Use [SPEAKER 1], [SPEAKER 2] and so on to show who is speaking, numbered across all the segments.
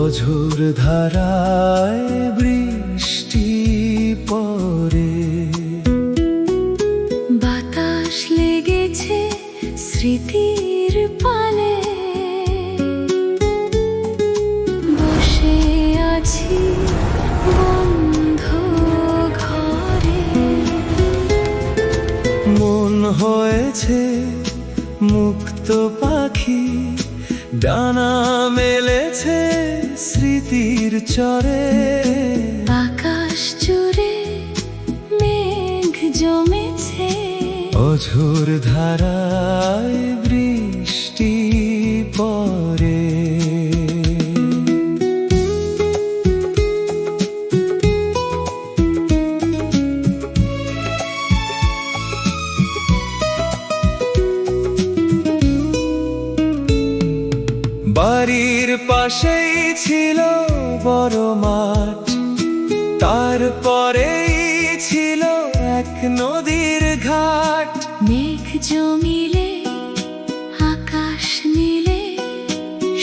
[SPEAKER 1] অঝোর ধারায় বৃষ্টি পড়ে,
[SPEAKER 2] বাতাস লেগেছে স্মৃতির পালে, বসে আছি বন্ধ ঘরে।
[SPEAKER 1] মন হয়েছে মুক্ত পাখি, ডানা মেলেছে স্মৃতির চরে।
[SPEAKER 2] আকাশ জুড়ে মেঘ জমেছে,
[SPEAKER 1] অঝোর ধারায় বৃষ্টি পড়ে। বাড়ির পাশেই ছিল বড় মাঠ, তারপরেই ছিল এক নদীর ঘাট।
[SPEAKER 2] মেঘ জমিলে আকাশ নীলে,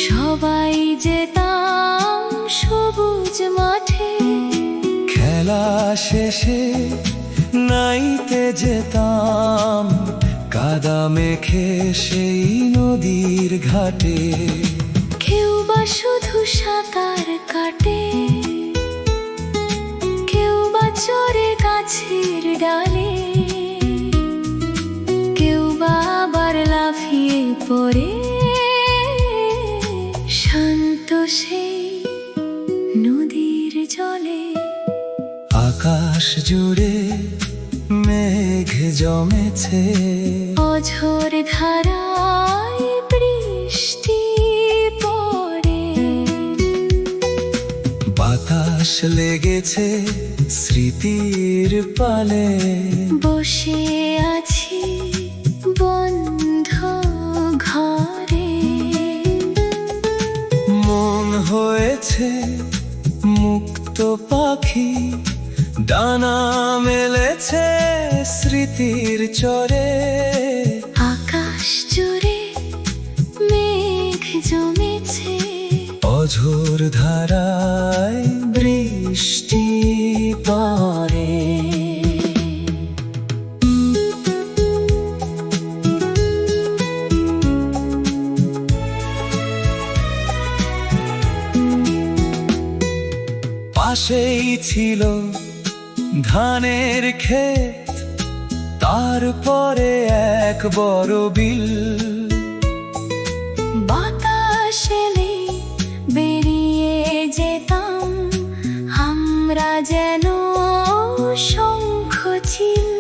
[SPEAKER 2] সবাই যেতাম সবুজ মাঠে।
[SPEAKER 1] খেলা শেষে নাইতে যেতাম কাদা মেখে সেই নদীর ঘাটে।
[SPEAKER 2] কেউ বা শুধু সাঁতার কাটে, কেউ বা চড়ে গাছের ডালে, কেউ বা আবার লাফিয়ে পড়ে শান্ত সেই নদীর জলে।
[SPEAKER 1] আকাশ জুড়ে মেঘ জমেছে,
[SPEAKER 2] অঝোর ধারায় বৃষ্টি পড়ে।
[SPEAKER 1] বাতাস লেগেছে স্মৃতির পালে,
[SPEAKER 2] বসে আছি বন্ধ ঘরে।
[SPEAKER 1] মন হয়েছে মুক্ত পাখি, ডানা মেলেছে স্মৃতির চরে।
[SPEAKER 2] আকাশ জুড়ে মেঘ জমেছে,
[SPEAKER 1] অঝোর ধারায় বৃষ্টি পড়ে। পাশেই ছিল ধানের ক্ষেত, তারপরে এক বড় বিল।
[SPEAKER 2] বাতাস এলে বেরিয়ে যেতাম আমরা যেন শঙ্খ চিল।